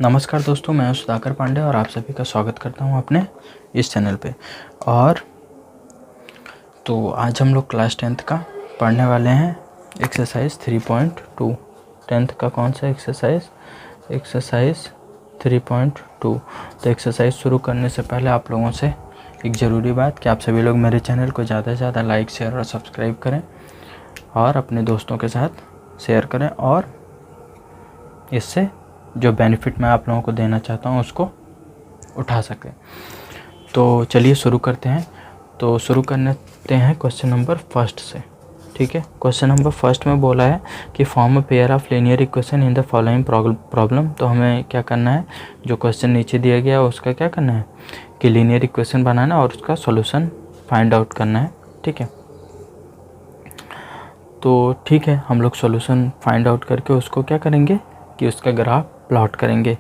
नमस्कार दोस्तों, मैं सुधाकर पांडे और आप सभी का स्वागत करता हूं अपने इस चैनल पे। और तो आज हम लोग क्लास 10th का पढ़ने वाले हैं एक्सरसाइज 3.2। 10th का कौन सा एक्सरसाइज 3.2। तो एक्सरसाइज शुरू करने से पहले आप लोगों से एक ज़रूरी बात कि आप सभी लोग मेरे चैनल को ज़्यादा से ज़्यादा लाइक, शेयर और सब्सक्राइब करें और अपने दोस्तों के साथ शेयर करें और इससे जो बेनिफिट मैं आप लोगों को देना चाहता हूँ उसको उठा सकें। तो चलिए शुरू करते हैं। तो शुरू करते हैं क्वेश्चन नंबर फर्स्ट से। ठीक है, क्वेश्चन नंबर फर्स्ट में बोला है कि form a pair of linear equation in the following problem. तो हमें क्या करना है, जो क्वेश्चन नीचे दिया गया है उसका क्या करना है कि लीनियर इक्वेशन बनाना और उसका सॉल्यूशन फाइंड आउट करना है। ठीक है, तो ठीक है, हम लोग सॉल्यूशन फाइंड आउट करके उसको क्या करेंगे कि उसका ग्राफ प्लॉट करेंगे।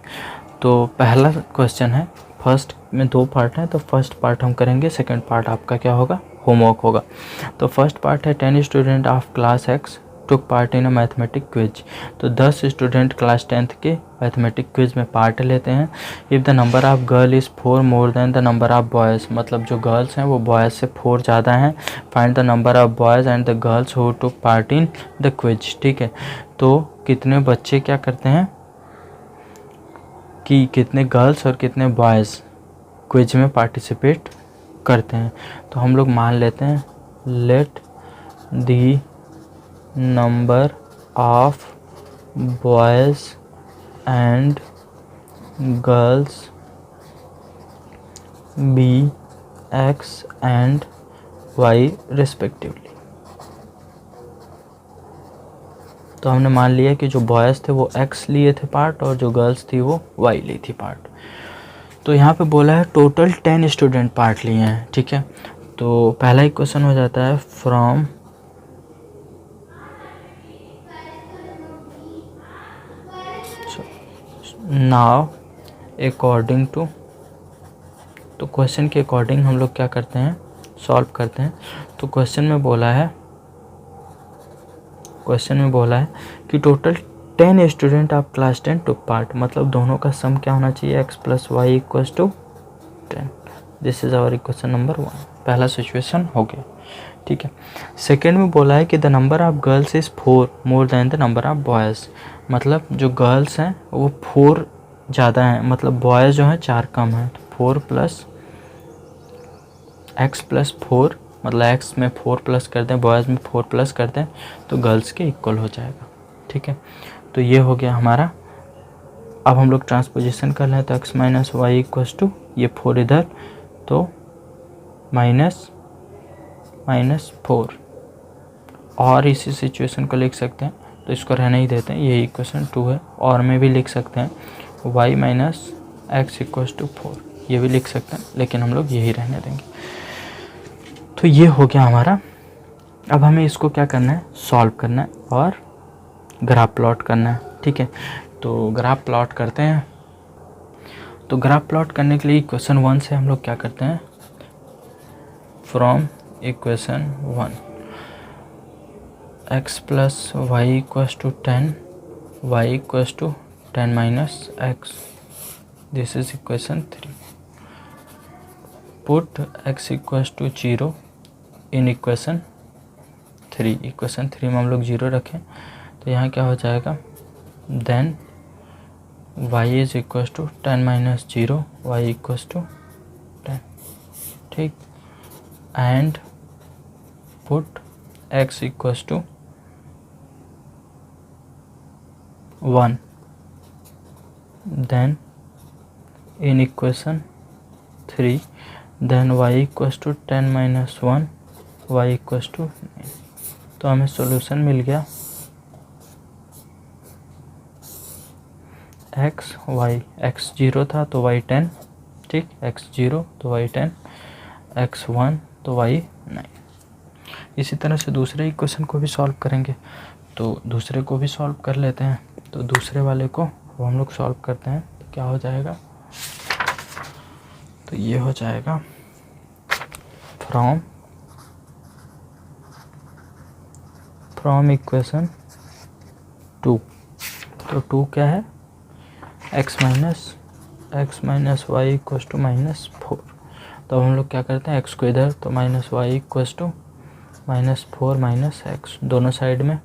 तो पहला क्वेश्चन है, फर्स्ट में दो पार्ट हैं, तो फर्स्ट पार्ट हम करेंगे, सेकंड पार्ट आपका क्या होगा, होमवर्क होगा। तो फर्स्ट पार्ट है 10 student of class x took part in a mathematic quiz. तो 10 स्टूडेंट क्लास 10th के मैथमेटिक क्विज में पार्ट लेते हैं। If the number of girl is 4 more than the number of boys, मतलब जो गर्ल्स हैं वो बॉयज़ से 4 ज़्यादा हैं। Find the number of boys and the girls who took part in the quiz. ठीक है, तो कितने बच्चे क्या करते हैं कि कितने गर्ल्स और कितने बॉयज़ क्विज में पार्टिसिपेट करते हैं। तो हम लोग मान लेते हैं let the number of boys and girls be x and y respectively. तो हमने मान लिया कि जो बॉयज़ थे वो एक्स लिए थे पार्ट और जो गर्ल्स थी वो वाई ली थी पार्ट। तो यहाँ पे बोला है टोटल 10 स्टूडेंट पार्ट लिए हैं। ठीक है, तो पहला ही क्वेश्चन हो जाता है फ्रॉम नाउ अकॉर्डिंग टू। तो क्वेश्चन के अकॉर्डिंग हम लोग क्या करते हैं, सॉल्व करते हैं। तो क्वेश्चन में बोला है कि total 10 student of class 10 took part, मतलब दोनों का सम क्या होना चाहिए, x plus y equals to 10। This is our equation number 1। पहला सिचुएशन हो गया। ठीक है, सेकेंड में बोला है कि the number of girls is 4 more than the number of boys, मतलब जो गर्ल्स हैं वो 4 ज़्यादा हैं, मतलब बॉयज़ जो हैं 4 कम हैं। तो 4 प्लस x प्लस 4, मतलब x में 4 प्लस कर दें, बॉयज़ में 4 प्लस कर दें तो गर्ल्स के इक्वल हो जाएगा। ठीक है, तो ये हो गया हमारा। अब हम लोग ट्रांसपोजिशन कर लें तो x minus y equals to, ये 4 इधर तो माइनस 4, और इसी सिचुएशन को लिख सकते हैं, तो इसको रहने ही देते हैं, ये इक्वेशन 2 है। और में भी लिख सकते हैं y minus x equals to 4, ये भी लिख सकते हैं, लेकिन हम लोग यही रहने देंगे। तो ये हो गया हमारा। अब हमें इसको क्या करना है, सॉल्व करना है और ग्राफ प्लॉट करना है। ठीक है, तो ग्राफ प्लॉट करते हैं। तो ग्राफ प्लॉट करने के लिए इक्वेशन 1 से हम लोग क्या करते हैं, from equation 1 x plus y equals to 10, y equals to 10 minus x, this is equation 3। Put x equals to 0 in equation 3। Equation 3 में हम लोग 0 रखें तो यहाँ क्या हो जाएगा, then y is equals to 10 minus 0, y equals to 10। ठीक, and put x equals to 1, then in equation 3, then y equals to 10 minus 1, y equals to 9। तो हमें सॉल्यूशन मिल गया x y, x 0 था तो y 10, ठीक, x 0 तो y 10, x 1 तो y 9। इसी तरह से दूसरे इक्वेशन को भी सॉल्व करेंगे, तो दूसरे को भी सॉल्व कर लेते हैं। तो दूसरे वाले को वो हम लोग सॉल्व करते हैं तो क्या हो जाएगा, तो ये हो जाएगा फ्रॉम इक्वेशन 2। तो 2 क्या है, x minus y equals to -4। तो हम लोग क्या करते हैं, एक्स को इधर तो minus y equals to -4 minus x, दोनों साइड में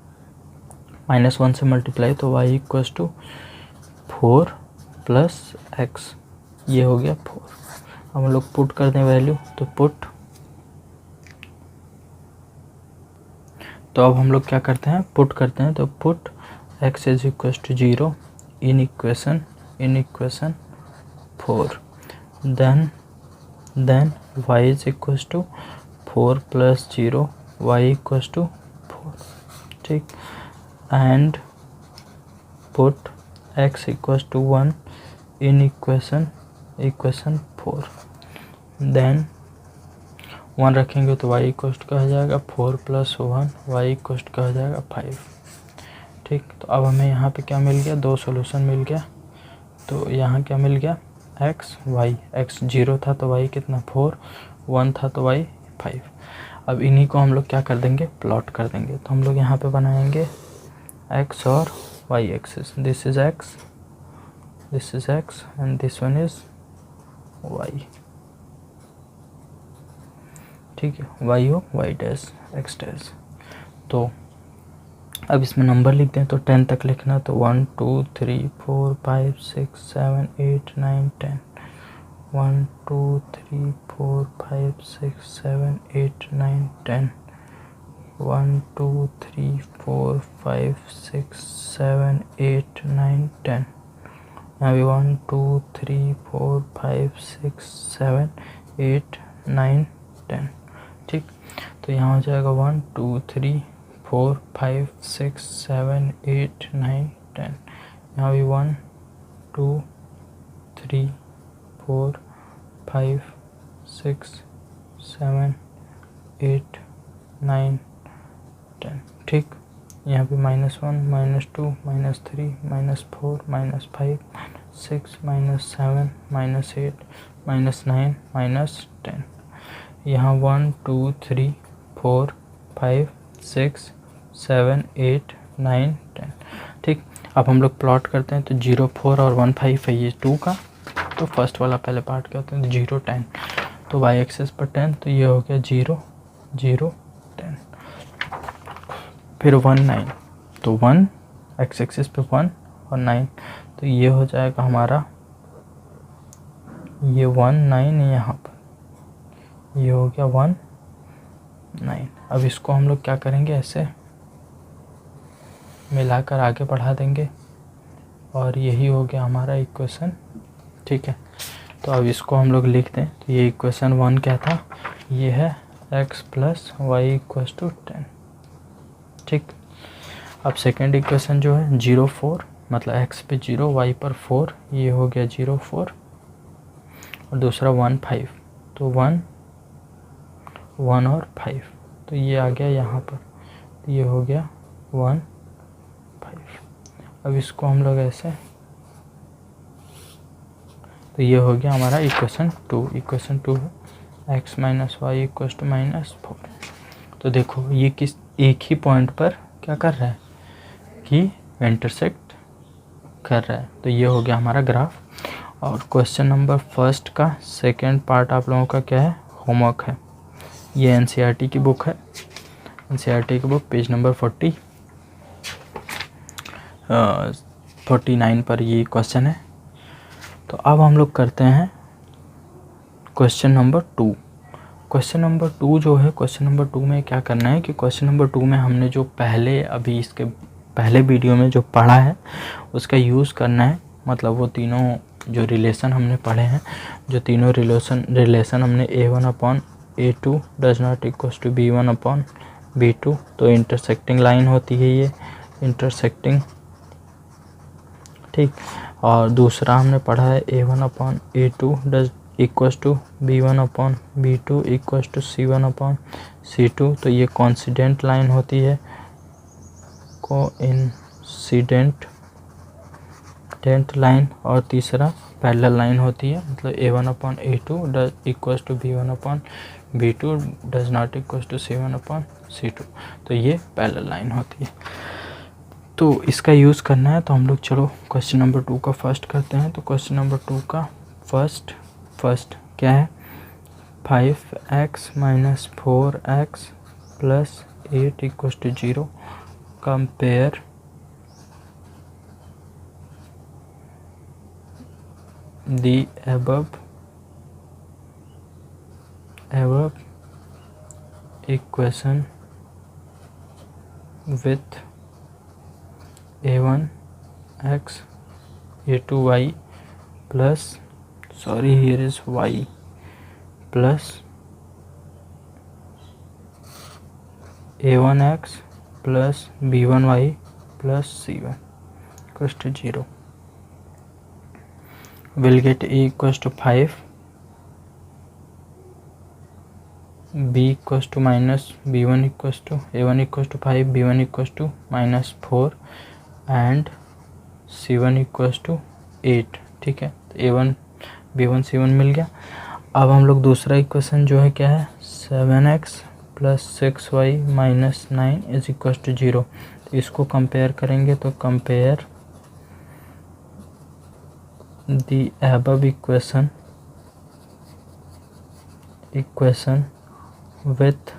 -1 से मल्टीप्लाई, तो y equals to 4 plus x, ये हो गया 4। अब हम लोग पुट कर दें वैल्यू, तो अब हम लोग क्या करते हैं, पुट करते हैं। तो put x is equals to 0 in equation 4, then y is equals to 4 plus 0 y equals to 4, ठीक। And put x equals to 1 in equation 4, then 1 रखेंगे तो y इक्वस टू का हो जाएगा 4 प्लस 1 y इक्वस टू का हो जाएगा 5, ठीक। तो अब हमें यहाँ पे क्या मिल गया, 2 सॉल्यूशन मिल गया। तो यहाँ क्या मिल गया, x y, x 0 था तो y कितना 4, 1 था तो y 5। अब इन्हीं को हम लोग क्या कर देंगे, प्लॉट कर देंगे। तो हम लोग यहाँ पे बनाएंगे x और y axis, this is x and this one is y, ठीक है, y हो y डैश x डैश। तो अब इसमें नंबर लिख दें, तो 10 तक लिखना, तो 1 2 3 4 5 6 7 8 9 10, 1 2 3 4 5 6 7 8 9 10, 1 2 3 4 5 6 7 8 9 10, यहाँ भी 1 2 3 4 5 6 7 8 9 10, ठीक। तो यहाँ हो जाएगा 1 2 3 4 5 6 7 8 9 10, यहाँ भी 1 2 3 4 5 6 7 8 9 10, ठीक। यहाँ पे -1 -2 -3 -4 -5 -6 -7 -8 -9 -10, यहाँ 1 2 3 4 5 6 7 8 9 10, ठीक। अब हम लोग प्लॉट करते हैं, तो 0 4 और 1 5 है ये 2 का। तो फर्स्ट वाला पहले पार्ट क्या होता है, 0 10, तो y एक्सिस पर 10, तो ये हो गया 0 0 10। फिर 1 9, तो 1 x एक्सिस पे 1 और 9, तो ये हो जाएगा हमारा, ये 1 9 यहाँ पर, ये हो गया 1 9। अब इसको हम लोग क्या करेंगे, ऐसे मिलाकर आगे बढ़ा देंगे और यही हो गया हमारा इक्वेशन, ठीक है। तो अब इसको हम लोग लिख दें, तो ये इक्वेशन 1 क्या था, ये है x plus y equals to 10, ठीक। अब सेकेंड इक्वेशन जो है 0 4, मतलब x पे 0 y पर 4, ये हो गया 0 4, और दूसरा 1 5, तो 1 1 और 5, तो ये आ गया यहाँ पर, तो ये हो गया 1 5। अब इसको हम लोग ऐसे, तो ये हो गया हमारा इक्वेशन 2 है x minus y equals to -4। तो देखो ये किस एक ही पॉइंट पर क्या कर रहा है कि इंटरसेक्ट कर रहा है। तो ये हो गया हमारा ग्राफ। और क्वेश्चन नंबर फर्स्ट का सेकंड पार्ट आप लोगों का क्या है, होमवर्क है। ये एनसीईआरटी की बुक है, एनसीईआरटी की बुक पेज नंबर 49 पर ये क्वेश्चन है। तो अब हम लोग करते हैं क्वेश्चन नंबर 2। क्वेश्चन नंबर 2 जो है, क्वेश्चन नंबर 2 में क्या करना है कि क्वेश्चन नंबर 2 में हमने जो पहले अभी इसके पहले वीडियो में जो पढ़ा है उसका यूज़ करना है। मतलब वो तीनों जो रिलेशन हमने पढ़े हैं, जो तीनों रिलेशन हमने A1/A2 does not equals to B1/B2। तो इंटरसेक्टिंग लाइन होती है ये, इंटरसेक्टिंग, ठीक। और दूसरा हमने पढ़ा है A1/A2 does equals to B1/B2 equals to C1/C2। तो ये कोइंसिडेंट लाइन होती है, कोइंसिडेंट लाइन। और तीसरा पैरेलल लाइन होती है, मतलब A1/A2 does equals to B1/B2 does not equals to C1/C2। तो ये पैरेलल लाइन होती है। तो इसका यूज़ करना है, तो हम लोग चलो क्वेश्चन नंबर 2 का फर्स्ट करते हैं। तो क्वेश्चन नंबर 2 का फर्स्ट क्या है, 5x minus 4x plus 8 equal to 0, compare the above equation with a1x a2y plus, sorry here is y, plus a1x plus b1y plus c1 equals to 0. We'll get a equals to 5, b equals to minus b1 equals to a1 equals to 5, b1 equals to minus 4 and c1 equals to 8। ठीक है, तो a1 b1 c1 मिल गया। अब हम लोग दूसरा equation जो है क्या है, 7x plus 6y minus 9 is equal to 0। तो इसको कंपेयर करेंगे, तो compare the above equation with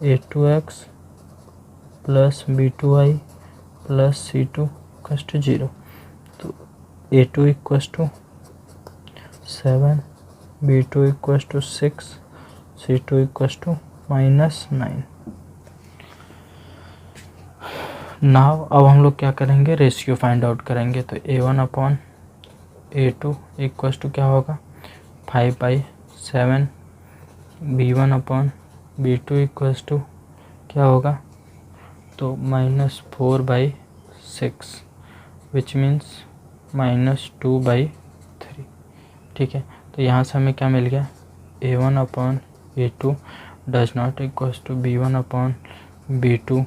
a2x plus b2y plus c2 equals to 0। तो a2 equals to 7, b2 equals to 6, c2 equals to minus 9। Now अब हम लोग क्या करेंगे, रेशियो फाइंड आउट करेंगे। तो a1 upon a2 equals to क्या होगा, 5/7, b1 upon b2 equals to क्या होगा, तो -4/6 विच मीन्स -2/3। ठीक है, तो यहाँ से हमें क्या मिल गया, a1 upon a2 does not equals to b1 upon b2।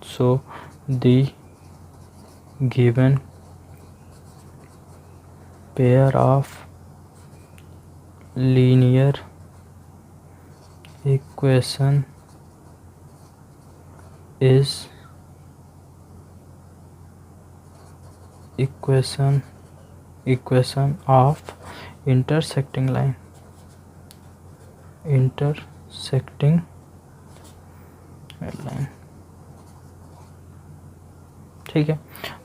So the given pair of linear equation is equation of intersecting line। ठीक है,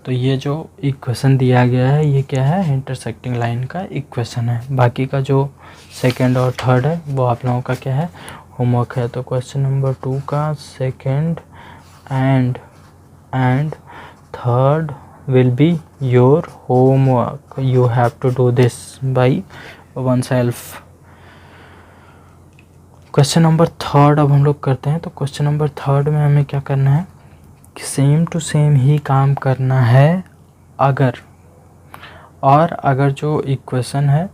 तो ये जो इक्वेशन दिया गया है ये क्या है, इंटरसेक्टिंग लाइन का इक्वेशन है। बाकी का जो सेकंड और थर्ड है वो आप लोगों का क्या है, होमवर्क है। तो क्वेश्चन नंबर 2 का second and third will be your homework, you have to do this by oneself. Question number third अब हम लोग करते हैं। तो क्वेश्चन नंबर थर्ड में हमें क्या करना है, सेम टू सेम ही काम करना है अगर जो इक्वेशन है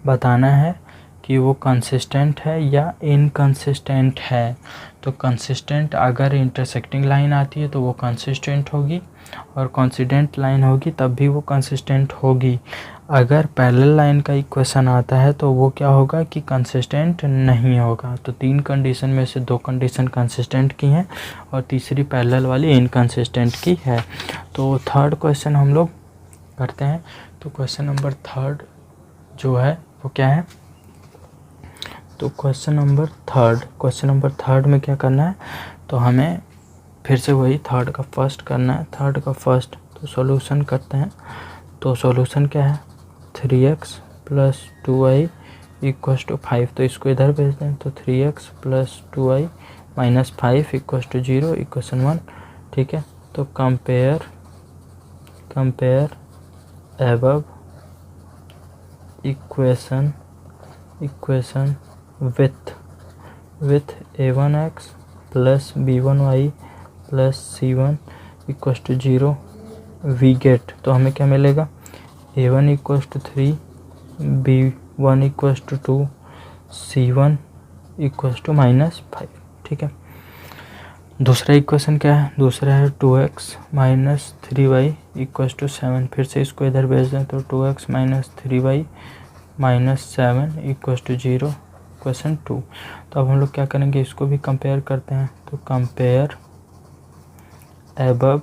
बताना है कि वो कंसिस्टेंट है या इनकंसिस्टेंट है। तो कंसिस्टेंट अगर इंटरसेक्टिंग लाइन आती है तो वो कंसिस्टेंट होगी, और कॉन्सिडेंट लाइन होगी तब भी वो कंसिस्टेंट होगी। अगर पैरेलल लाइन का इक्वेशन आता है तो वो क्या होगा कि कंसिस्टेंट नहीं होगा। तो 3 कंडीशन में से 2 कंडीशन कंसिस्टेंट की हैं और तीसरी पैरेलल वाली इनकंसिस्टेंट की है। तो थर्ड क्वेश्चन हम लोग करते हैं। तो क्वेश्चन नंबर थर्ड जो है वो क्या है, तो क्वेश्चन नंबर थर्ड में क्या करना है, तो हमें फिर से वही थर्ड का फर्स्ट करना है। थर्ड का फर्स्ट तो सॉल्यूशन करते हैं। तो सॉल्यूशन क्या है, 3x plus 2y equals to 5। तो इसको इधर भेज दें, तो 3x plus 2y minus 5 equals to 0, equation 1। ठीक है, तो compare above equation with a1x plus b1y plus c1 equals to 0 we get. तो हमें क्या मिलेगा, a1 equals to 3, b1 equals to 2, c1 equals to -5। ठीक है, दूसरा इक्वेशन क्या है, दूसरा है 2x minus 3y equals to 7। फिर से इसको इधर भेज दें, तो 2x minus 3y minus 7 equals to 0, equation 2। तो अब हम लोग क्या करेंगे, इसको भी कंपेयर करते हैं। तो compare above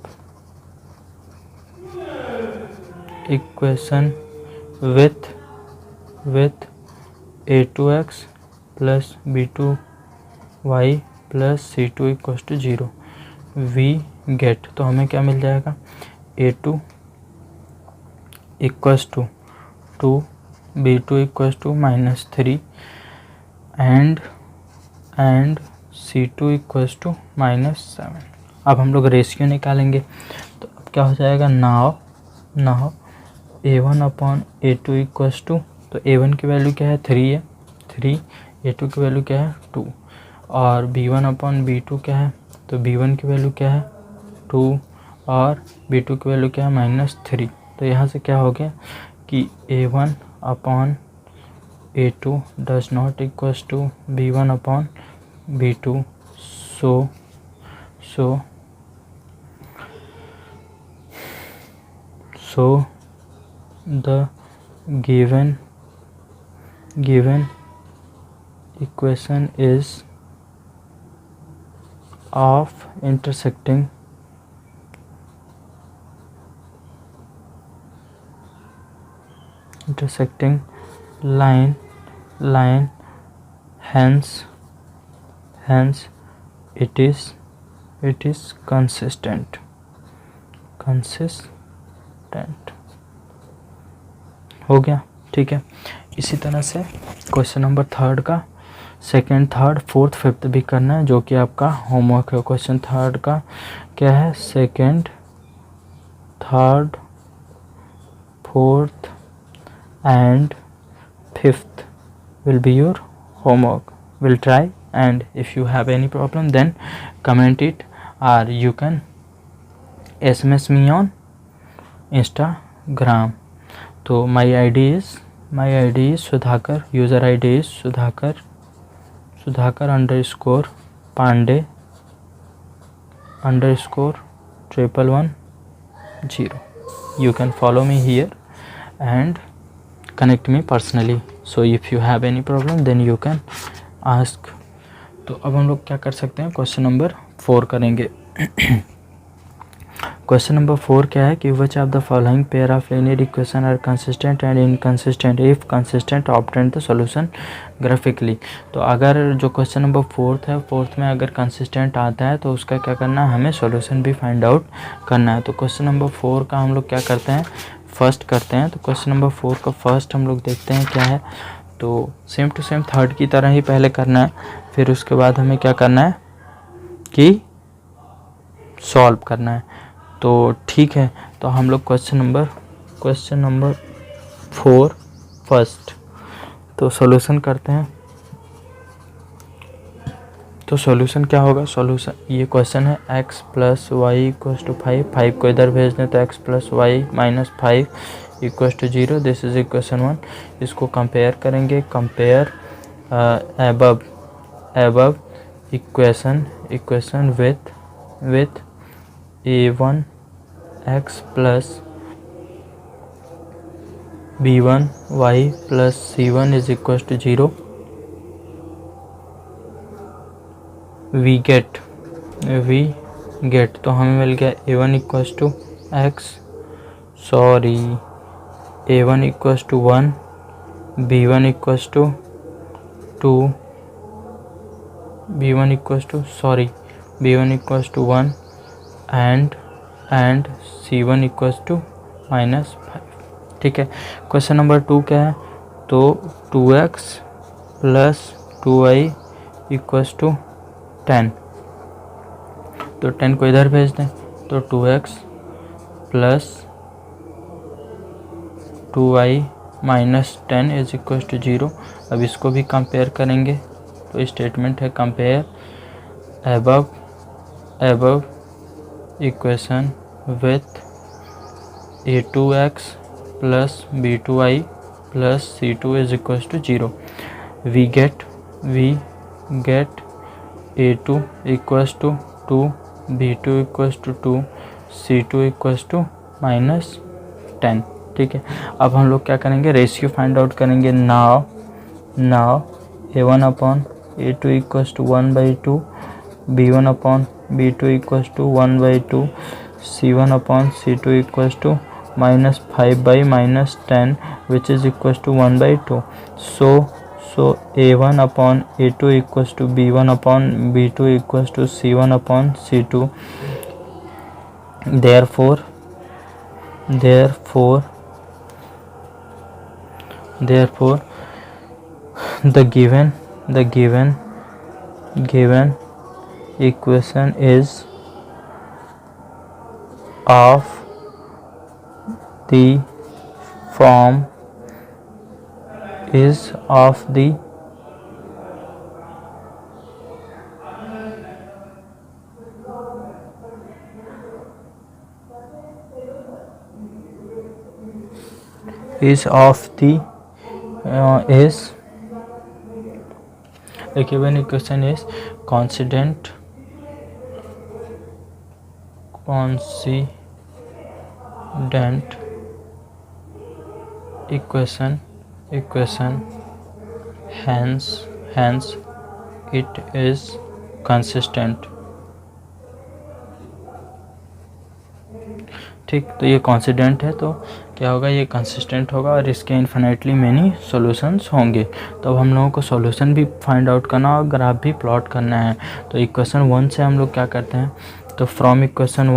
equation with a2x plus b2y plus c2 equal to 0 we get, तो हमें क्या मिल जाएगा, a2 equals to 2, b2 equals to -3 and c2 equals to -7। अब हम लोग रेशियो निकालेंगे, तो अब क्या हो जाएगा, now a1 upon a2 equals to, तो a1 की वैल्यू क्या है, 3 है, 3, a2 की वैल्यू क्या है, 2, और b1 अपॉन b2 क्या है, तो b1 की वैल्यू क्या है, 2, और b2 की वैल्यू क्या है, -3। तो यहाँ से क्या हो गया कि a1 upon a2 does not equals to b1 upon b2, so the given equation is of intersecting line, hence it is consistent। हो गया, ठीक है। इसी तरह से क्वेश्चन नंबर 3 का सेकंड, थर्ड, फोर्थ, फिफ्थ भी करना है, जो कि आपका होमवर्क है। क्वेश्चन 3 का क्या है, second, third, fourth and fifth will be your homework. Will try, and if you have any problem then comment it, or you can SMS me on Instagram. तो my ID is Sudhakar, user ID is Sudhakar _ Pandey _ 1110. You can follow me here and connect me personally, so if you have any problem then you can ask। तो अब हम लोग क्या कर सकते हैं, question number 4 करेंगे। क्वेश्चन नंबर 4 क्या है कि which of the following pair of linear equation are consistent and inconsistent, if consistent obtain the solution graphically. तो अगर जो क्वेश्चन नंबर 4 है, 4 में अगर कंसिस्टेंट आता है तो उसका क्या करना है, हमें सॉल्यूशन भी फाइंड आउट करना है। तो क्वेश्चन नंबर 4 का हम लोग क्या करते हैं, फर्स्ट करते हैं। तो क्वेश्चन नंबर 4 का फर्स्ट हम लोग देखते हैं क्या है, तो सेम टू सेम थर्ड की तरह ही पहले करना है, फिर उसके बाद हमें क्या करना है कि सॉल्व करना है। तो ठीक है, तो हम लोग क्वेश्चन नंबर 4 फर्स्ट, तो सॉल्यूशन करते हैं। तो सॉल्यूशन क्या होगा, सॉल्यूशन ये क्वेश्चन है x + y = 5, 5 को इधर भेज दें तो x + y - 5 = 0, this is equation 1। इसको कंपेयर करेंगे, compare above equation with a1x plus b1y plus c1 is equals to 0। we get तो हमें मिल गया a1 equals to x, sorry a1 equals to 1, b1 equals to 2, b1 equals to 1 and c1 equals to -5। ठीक है, question number 2 क्या है, तो 2x + 2y equals to 10, तो 10 को इधर भेज दें तो 2x + 2y - 10 is equals to 0। अब इसको भी कंपेयर करेंगे, तो स्टेटमेंट है compare above equation with a2x plus b2y plus c2 is equals to 0। we get a2 equals to 2, b2 equals to 2, c2 equals to -10। ठीक है, अब हम लोग क्या करेंगे, रेशियो फाइंड आउट करेंगे। Now a1 upon a2 equals to 1/2, b1 upon B2 equals to 1/2 C1 upon C2 equals to -5/-10 which is equals to 1/2. So A1 upon A2 equals to B1 upon B2 equals to C1 upon C2. Therefore the given equation is of the form the given equation is constant equation hence it is consistent. ठीक, तो ये coincident है तो क्या होगा, ये consistent होगा और इसके इन्फिनिटली मैनी सॉल्यूशंस होंगे। तो अब हम लोगों को सॉल्यूशन भी फाइंड आउट करना और ग्राफ भी प्लॉट करना है। तो इक्वेशन 1 से हम लोग क्या करते हैं, तो फ्रॉम इक्वेशन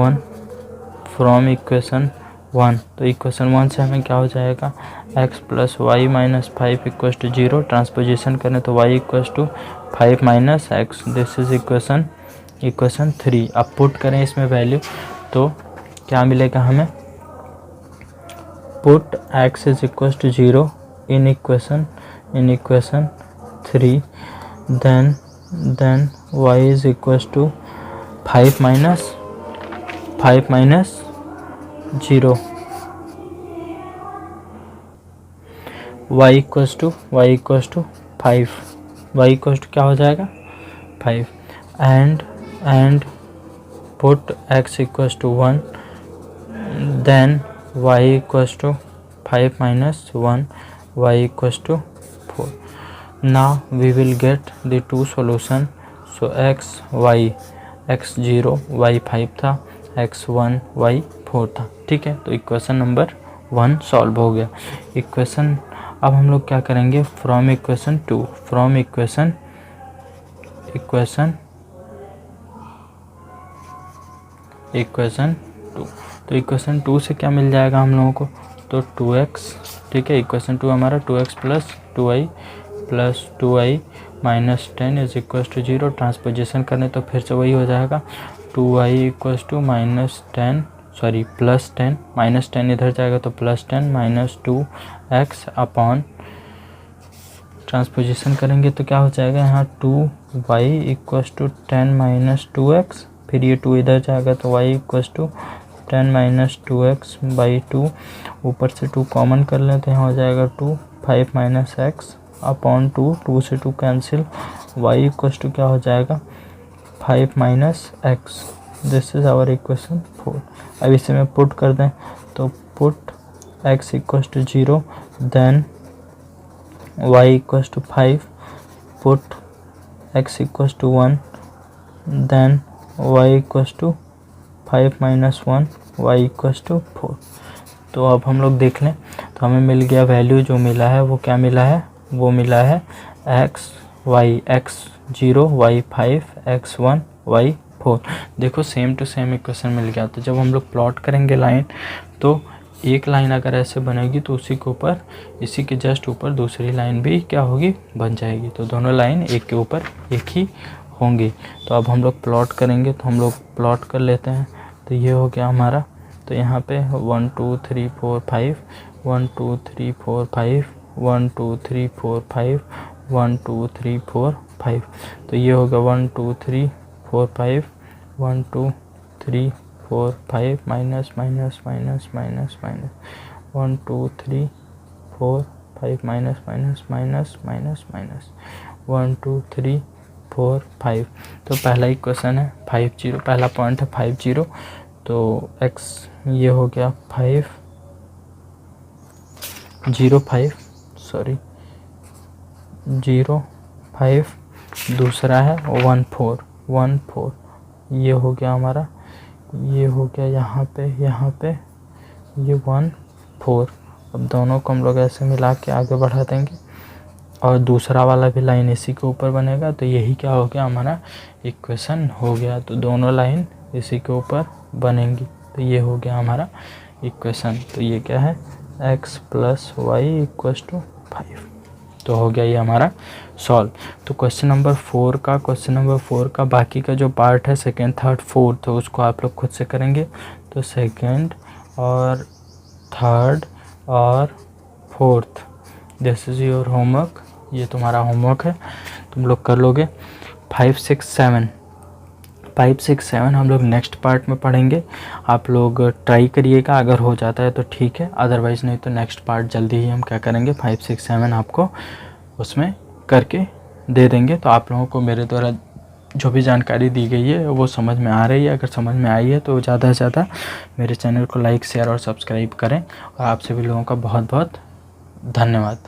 1 तो इक्वेशन 1 से हमें क्या हो जाएगा, x plus y minus 5 equals to 0। Transposition करें तो y equals to 5 minus x. This is equation 3। अब पुट करें इसमें वैल्यू तो क्या मिलेगा हमें, put x is equals to 0 in equation 3, then y is equals to 5 minus 0, y equals to 5, y equals to क्या हो जाएगा 5, and put x equals to 1, then y equals to 5 minus 1, y equals to 4. Now we will get the two solution. So x0 y 5 था, x1 y 4 था। ठीक है, तो equation number 1 solve हो गया। इक्वेशन अब हम लोग क्या करेंगे, फ्रॉम इक्वेशन 2 तो इक्वेशन 2 से क्या मिल जाएगा हम लोगों को, तो 2x। ठीक है, इक्वेशन 2 हमारा 2x plus 2y minus 10 is equal to 0। Transposition करने तो फिर से वही हो जाएगा, 2y equals two plus 10 minus 10 इधर जाएगा तो plus 10 minus 2x upon, transposition करेंगे तो क्या हो जाएगा, यहाँ 2y equals to 10 minus 2x, फिर ये 2 इधर जाएगा तो y equals to 10 minus 2x by 2, ऊपर से 2 कॉमन कर लें तो यहाँ हो जाएगा 2, 5 माइनस एक्स अपॉन 2 से 2 कैंसिल, y इक्वल्स टू क्या हो जाएगा 5 minus x. This is our equation 4। अब इसे में पुट कर दें तो put x equals to 0, then y equals to 5, put x equals to 1, then y equals to 5 minus 1, y equals to 4। तो अब हम लोग देख लें तो हमें मिल गया वैल्यू, जो मिला है वो क्या मिला है, वो मिला है x0 y 5 x1 y 4। देखो सेम टू सेम इक्वेशन मिल गया। तो जब हम लोग प्लॉट करेंगे लाइन, तो एक लाइन अगर ऐसे बनेगी तो उसी के ऊपर, इसी के जस्ट ऊपर दूसरी लाइन भी क्या होगी, बन जाएगी। तो दोनों लाइन एक के ऊपर एक ही होंगी। तो अब हम लोग प्लॉट करेंगे, तो हम लोग प्लॉट कर लेते हैं। तो ये हो गया हमारा, तो यहाँ पे 1 2 3 4 5 1 2 3 4 5 1 2 3 4 5 1 2 3 4 5। तो ये होगा 1 2 3 4 5 1 2 3 4 5 minus minus minus minus minus 1 2 3 4 5 minus minus minus minus minus 1 2 3 4 5। तो पहला इक्वेशन है 50, पहला पॉइंट है 50। तो x ये हो गया 5 0 5 0 5, दूसरा है 1 4 1 4 ये हो गया हमारा, ये हो गया यहाँ पे ये 1 4। अब दोनों को हम लोग ऐसे मिला के आगे बढ़ा देंगे और दूसरा वाला भी लाइन इसी के ऊपर बनेगा। तो यही क्या हो गया, हमारा इक्वेशन हो गया। तो दोनों लाइन इसी के ऊपर बनेंगी, तो ये हो गया हमारा इक्वेशन। तो ये क्या है, x + y = 5। तो हो गया ये हमारा सॉल्व। तो क्वेश्चन नंबर 4 का बाकी का जो पार्ट है, सेकेंड, थर्ड, फोर्थ, तो उसको आप लोग खुद से करेंगे। तो सेकेंड और थर्ड और fourth, this is your homework, ये तुम्हारा होमवर्क है, तुम लोग कर लोगे। 5, 6, 7 हम लोग नेक्स्ट पार्ट में पढ़ेंगे। आप लोग ट्राई करिएगा, अगर हो जाता है तो ठीक है, अदरवाइज़ नहीं तो नेक्स्ट पार्ट जल्दी ही हम क्या करेंगे, 5, 6, 7 आपको उसमें करके दे देंगे। तो आप लोगों को मेरे द्वारा जो भी जानकारी दी गई है वो समझ में आ रही है। अगर समझ में आई है तो ज़्यादा से ज़्यादा मेरे चैनल को लाइक, शेयर और सब्सक्राइब करें। और आप सभी लोगों का बहुत बहुत धन्यवाद।